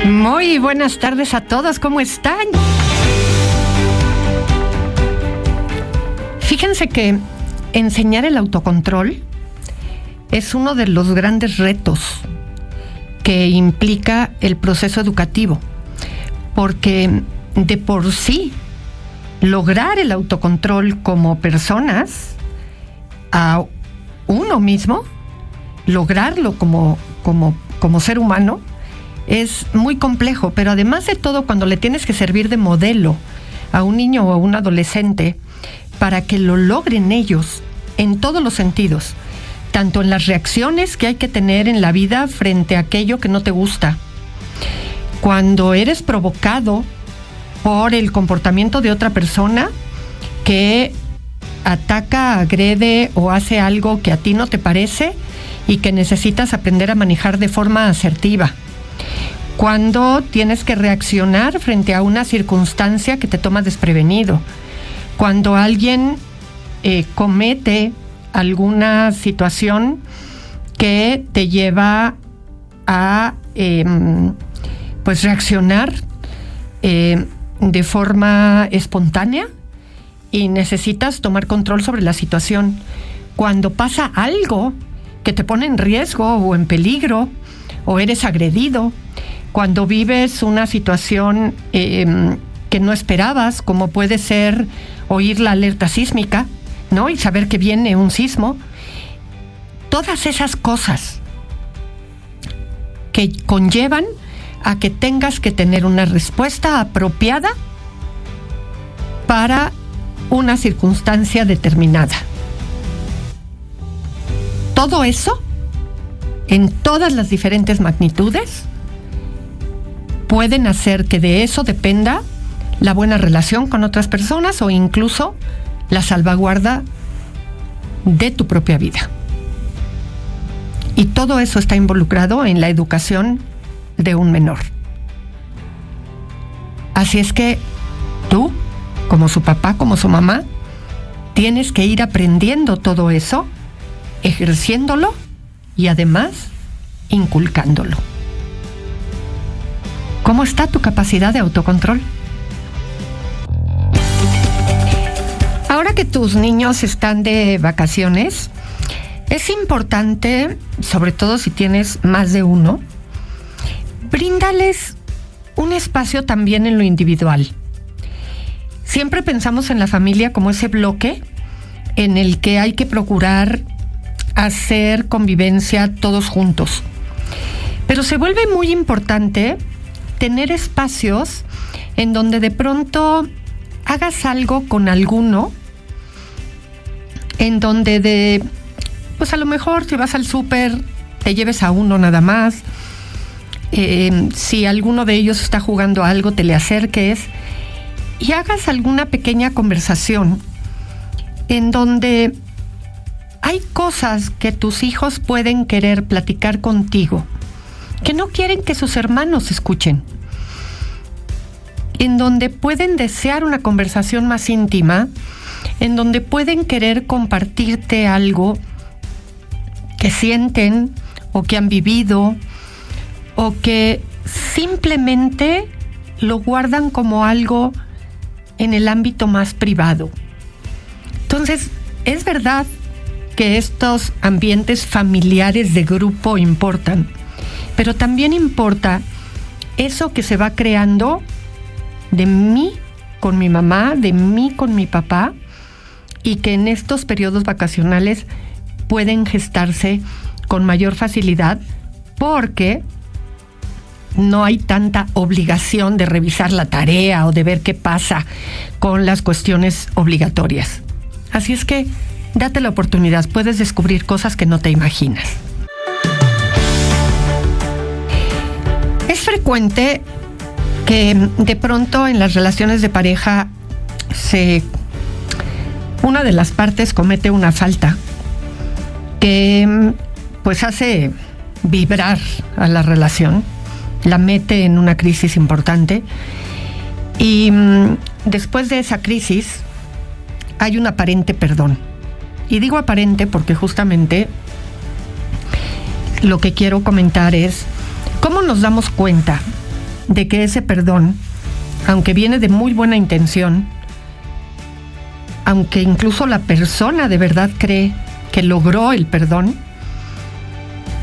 Muy buenas tardes a todos, ¿cómo están? Fíjense que enseñar el autocontrol es uno de los grandes retos que implica el proceso educativo, porque de por sí lograr el autocontrol como personas, a uno mismo, lograrlo como ser humano, es muy complejo, pero además de todo, cuando le tienes que servir de modelo a un niño o a un adolescente para que lo logren ellos en todos los sentidos, tanto en las reacciones que hay que tener en la vida frente a aquello que no te gusta, cuando eres provocado por el comportamiento de otra persona que ataca, agrede o hace algo que a ti no te parece y que necesitas aprender a manejar de forma asertiva, cuando tienes que reaccionar frente a una circunstancia que te toma desprevenido, cuando alguien comete alguna situación que te lleva a pues reaccionar de forma espontánea y necesitas tomar control sobre la situación, cuando pasa algo que te pone en riesgo o en peligro o eres agredido, cuando vives una situación que no esperabas, como puede ser oír la alerta sísmica, ¿no? Y saber que viene un sismo. Todas esas cosas que conllevan a que tengas que tener una respuesta apropiada para una circunstancia determinada. Todo eso, en todas las diferentes magnitudes, pueden hacer que de eso dependa la buena relación con otras personas o incluso la salvaguarda de tu propia vida. Y todo eso está involucrado en la educación de un menor. Así es que tú, como su papá, como su mamá, tienes que ir aprendiendo todo eso, ejerciéndolo y además inculcándolo. ¿Cómo está tu capacidad de autocontrol? Ahora que tus niños están de vacaciones, es importante, sobre todo si tienes más de uno, bríndales un espacio también en lo individual. Siempre pensamos en la familia como ese bloque en el que hay que procurar hacer convivencia todos juntos. Pero se vuelve muy importante tener espacios en donde de pronto hagas algo con alguno, en donde pues a lo mejor si vas al súper te lleves a uno nada más, si alguno de ellos está jugando algo te le acerques y hagas alguna pequeña conversación en donde hay cosas que tus hijos pueden querer platicar contigo que no quieren que sus hermanos escuchen, en donde pueden desear una conversación más íntima, en donde pueden querer compartirte algo que sienten o que han vivido o que simplemente lo guardan como algo en el ámbito más privado. Entonces, es verdad que estos ambientes familiares de grupo importan, pero también importa eso que se va creando de mí con mi mamá, de mí con mi papá, y que en estos periodos vacacionales pueden gestarse con mayor facilidad porque no hay tanta obligación de revisar la tarea o de ver qué pasa con las cuestiones obligatorias. Así es que date la oportunidad, puedes descubrir cosas que no te imaginas. Es frecuente que de pronto en las relaciones de pareja una de las partes comete una falta que pues hace vibrar a la relación, la mete en una crisis importante y después de esa crisis hay un aparente perdón. Y digo aparente porque justamente lo que quiero comentar es cómo nos damos cuenta de que ese perdón, aunque viene de muy buena intención, aunque incluso la persona de verdad cree que logró el perdón,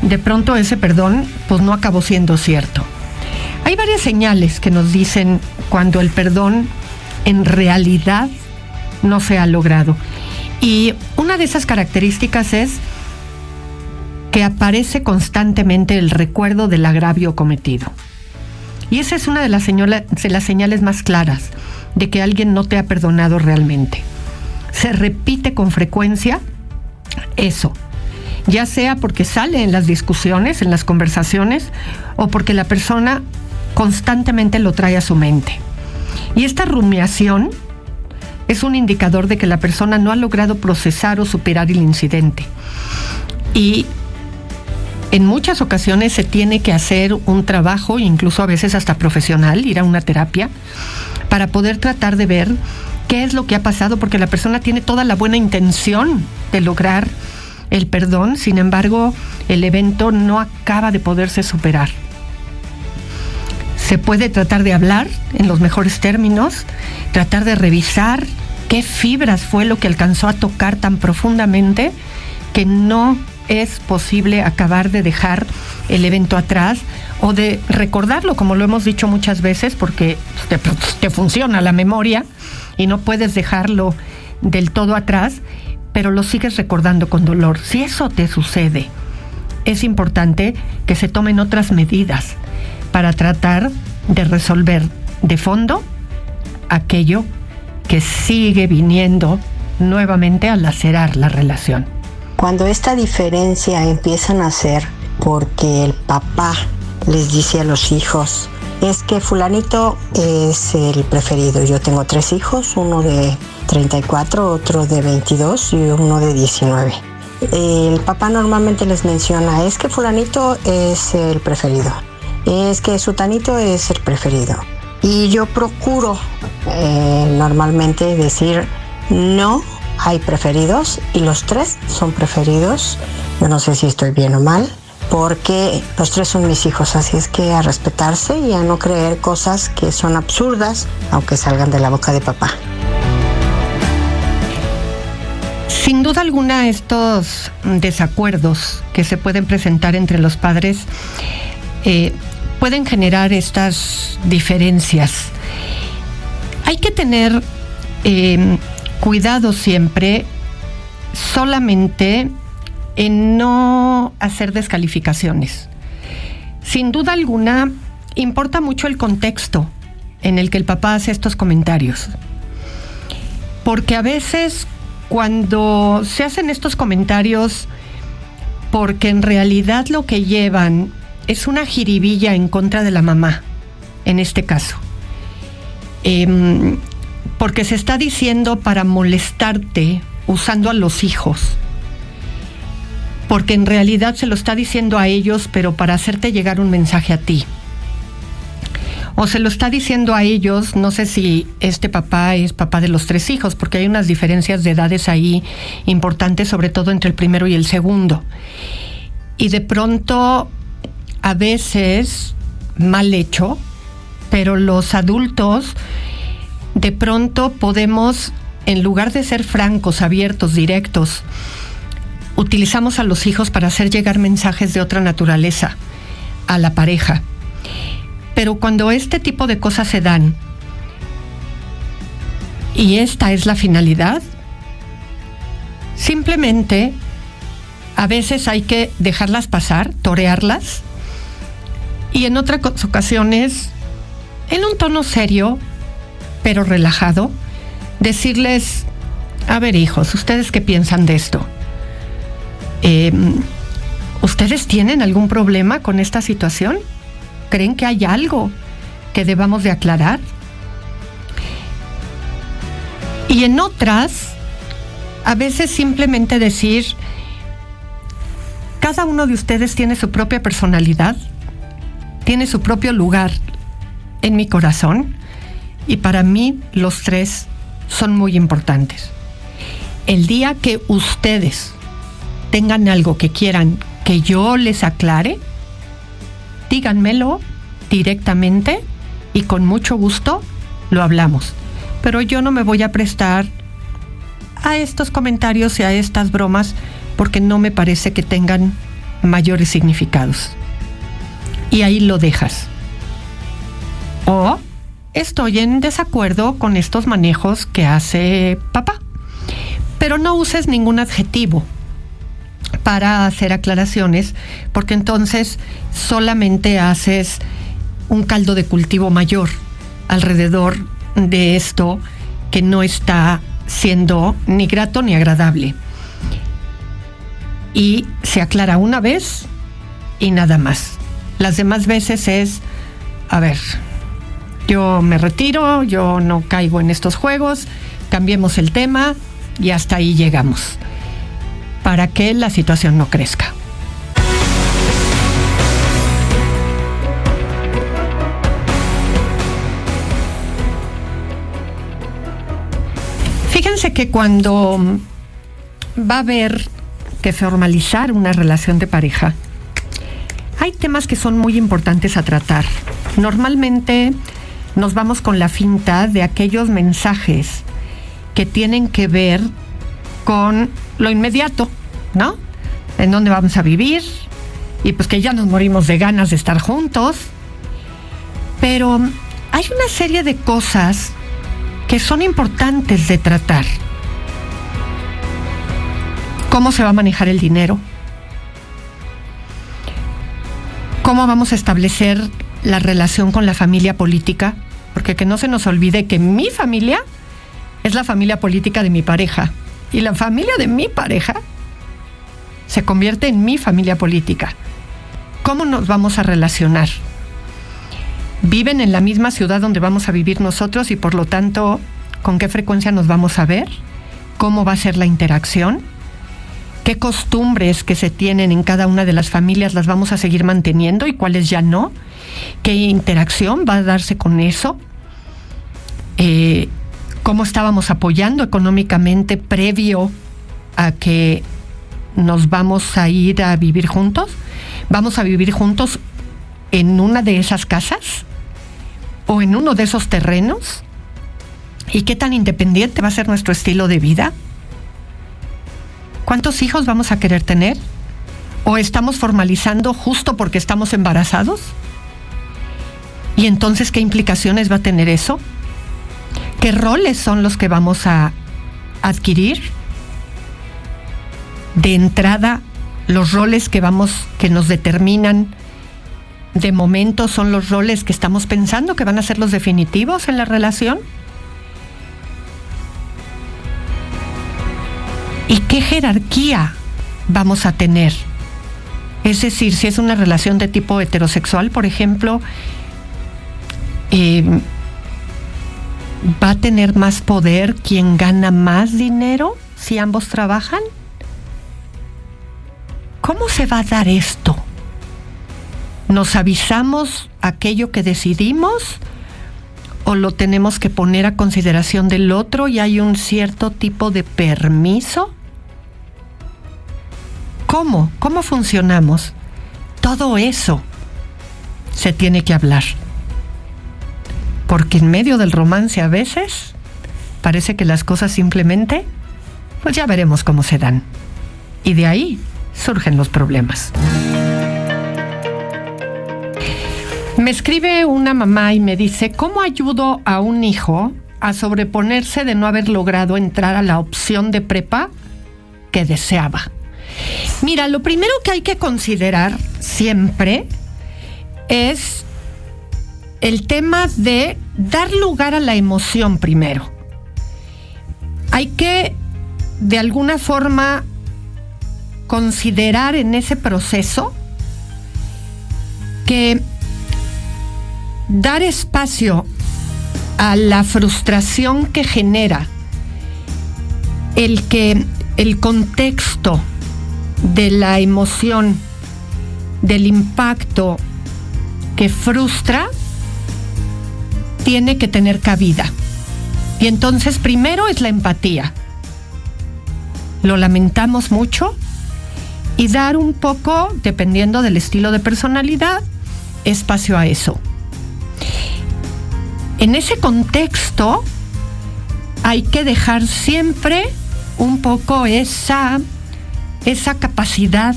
de pronto ese perdón pues no acabó siendo cierto. Hay varias señales que nos dicen cuando el perdón en realidad no se ha logrado. Y una de esas características es que aparece constantemente el recuerdo del agravio cometido. Y esa es una de las señales más claras de que alguien no te ha perdonado realmente. Se repite con frecuencia eso, ya sea porque sale en las discusiones, en las conversaciones, o porque la persona constantemente lo trae a su mente. Y esta rumiación es un indicador de que la persona no ha logrado procesar o superar el incidente. Y en muchas ocasiones se tiene que hacer un trabajo, incluso a veces hasta profesional, ir a una terapia, para poder tratar de ver qué es lo que ha pasado, porque la persona tiene toda la buena intención de lograr el perdón, sin embargo, el evento no acaba de poderse superar. Se puede tratar de hablar en los mejores términos, tratar de revisar qué fibras fue lo que alcanzó a tocar tan profundamente que no es posible acabar de dejar el evento atrás o de recordarlo, como lo hemos dicho muchas veces, porque te funciona la memoria y no puedes dejarlo del todo atrás, pero lo sigues recordando con dolor. Si eso te sucede, es importante que se tomen otras medidas para tratar de resolver de fondo aquello que sigue viniendo nuevamente a lacerar la relación. Cuando esta diferencia empieza a nacer porque el papá les dice a los hijos, es que fulanito es el preferido. Yo tengo 3 hijos, uno de 34, otro de 22 y uno de 19. El papá normalmente les menciona, es que fulanito es el preferido, es que sutanito es el preferido. Y yo procuro normalmente decir, no hay preferidos y los 3 son preferidos. Yo no sé si estoy bien o mal, porque los 3 son mis hijos, así es que a respetarse y a no creer cosas que son absurdas, aunque salgan de la boca de papá. Sin duda alguna, estos desacuerdos que se pueden presentar entre los padres pueden generar estas diferencias. Hay que tener cuidado siempre solamente en no hacer descalificaciones. Sin duda alguna, importa mucho el contexto en el que el papá hace estos comentarios. Porque a veces cuando se hacen estos comentarios, porque en realidad lo que llevan es una jiribilla en contra de la mamá, en este caso. Porque se está diciendo para molestarte usando a los hijos. Porque en realidad se lo está diciendo a ellos, pero para hacerte llegar un mensaje a ti. O se lo está diciendo a ellos, no sé si este papá es papá de los 3 hijos, porque hay unas diferencias de edades ahí importantes, sobre todo entre el primero y el segundo. Y de pronto, a veces, mal hecho, pero los adultos, de pronto podemos, en lugar de ser francos, abiertos, directos, utilizamos a los hijos para hacer llegar mensajes de otra naturaleza a la pareja. Pero cuando este tipo de cosas se dan, y esta es la finalidad, simplemente a veces hay que dejarlas pasar, torearlas, y en otras ocasiones, en un tono serio, pero relajado, decirles, a ver hijos, ¿ustedes qué piensan de esto? ¿Ustedes tienen algún problema con esta situación? ¿Creen que hay algo que debamos de aclarar? Y en otras, a veces simplemente decir, cada uno de ustedes tiene su propia personalidad, tiene su propio lugar en mi corazón, y para mí los 3 son muy importantes. El día que ustedes tengan algo que quieran que yo les aclare, díganmelo directamente y con mucho gusto lo hablamos. Pero yo no me voy a prestar a estos comentarios y a estas bromas porque no me parece que tengan mayores significados. Y ahí lo dejas. O estoy en desacuerdo con estos manejos que hace papá. Pero no uses ningún adjetivo para hacer aclaraciones, porque entonces solamente haces un caldo de cultivo mayor alrededor de esto que no está siendo ni grato ni agradable. Y se aclara una vez y nada más. Las demás veces es, a ver, yo me retiro, yo no caigo en estos juegos, cambiemos el tema y hasta ahí llegamos, para que la situación no crezca. Fíjense que cuando va a haber que formalizar una relación de pareja, hay temas que son muy importantes a tratar. Normalmente nos vamos con la finta de aquellos mensajes que tienen que ver con lo inmediato, ¿no? En dónde vamos a vivir y pues que ya nos morimos de ganas de estar juntos. Pero hay una serie de cosas que son importantes de tratar. ¿Cómo se va a manejar el dinero? ¿Cómo vamos a establecer la relación con la familia política? Porque que no se nos olvide que mi familia es la familia política de mi pareja y la familia de mi pareja se convierte en mi familia política. ¿Cómo nos vamos a relacionar? ¿Viven en la misma ciudad donde vamos a vivir nosotros y por lo tanto con qué frecuencia nos vamos a ver? ¿Cómo va a ser la interacción? ¿Qué costumbres que se tienen en cada una de las familias las vamos a seguir manteniendo y cuáles ya no? ¿Qué interacción va a darse con eso? ¿Cómo estábamos apoyando económicamente previo a que nos vamos a ir a vivir juntos? ¿Vamos a vivir juntos en una de esas casas? ¿O en uno de esos terrenos? ¿Y qué tan independiente va a ser nuestro estilo de vida? ¿Cuántos hijos vamos a querer tener? ¿O estamos formalizando justo porque estamos embarazados? ¿Y entonces qué implicaciones va a tener eso? ¿Qué roles son los que vamos a adquirir? De entrada, los roles que nos determinan de momento son los roles que estamos pensando que van a ser los definitivos en la relación. ¿Y qué jerarquía vamos a tener? Es decir, si es una relación de tipo heterosexual, por ejemplo, ¿va a tener más poder quien gana más dinero si ambos trabajan? ¿Cómo se va a dar esto? ¿Nos avisamos aquello que decidimos o lo tenemos que poner a consideración del otro y hay un cierto tipo de permiso? ¿Cómo? ¿Cómo funcionamos? Todo eso se tiene que hablar. Porque en medio del romance a veces parece que las cosas simplemente, pues ya veremos cómo se dan. Y de ahí surgen los problemas. Me escribe una mamá y me dice, ¿cómo ayudo a un hijo a sobreponerse de no haber logrado entrar a la opción de prepa que deseaba? Mira, lo primero que hay que considerar siempre es el tema de dar lugar a la emoción primero. Hay que, de alguna forma, considerar en ese proceso que dar espacio a la frustración que genera el contexto de la emoción, del impacto que frustra, tiene que tener cabida. Y entonces primero es la empatía. Lo lamentamos mucho y dar un poco, dependiendo del estilo de personalidad, espacio a eso. En ese contexto hay que dejar siempre un poco esa capacidad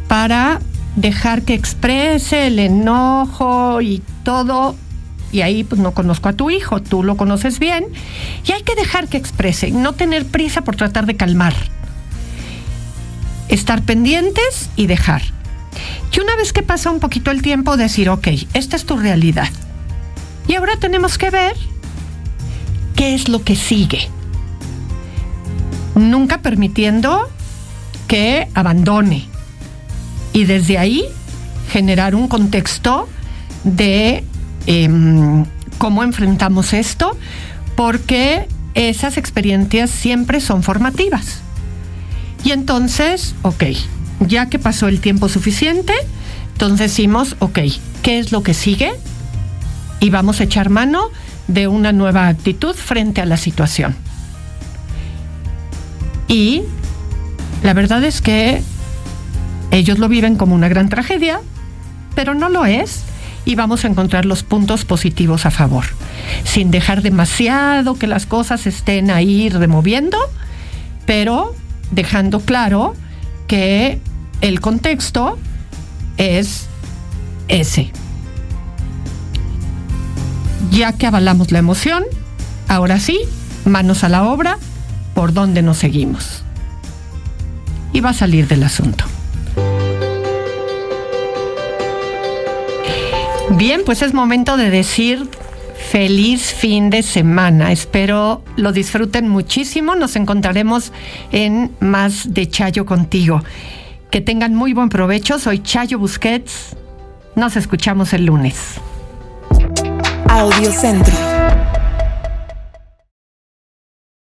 para dejar que exprese el enojo y todo. Y ahí pues no conozco a tu hijo, tú lo conoces bien, y hay que dejar que exprese, no tener prisa por tratar de calmar. Estar pendientes y dejar. Y una vez que pasa un poquito el tiempo, decir, ok, esta es tu realidad. Y ahora tenemos que ver qué es lo que sigue. Nunca permitiendo que abandone. Y desde ahí generar un contexto de cómo enfrentamos esto, porque esas experiencias siempre son formativas. Y entonces, ok, ya que pasó el tiempo suficiente, entonces decimos, ok, ¿qué es lo que sigue? Y vamos a echar mano de una nueva actitud frente a la situación. Y la verdad es que ellos lo viven como una gran tragedia, pero no lo es, y vamos a encontrar los puntos positivos a favor, sin dejar demasiado que las cosas estén ahí removiendo, pero dejando claro que el contexto es ese. Ya que avalamos la emoción, ahora sí, manos a la obra, por dónde nos seguimos. Y va a salir del asunto. Bien, pues es momento de decir feliz fin de semana. Espero lo disfruten muchísimo. Nos encontraremos en más de Chayo contigo. Que tengan muy buen provecho. Soy Chayo Busquets. Nos escuchamos el lunes. Audiocentro.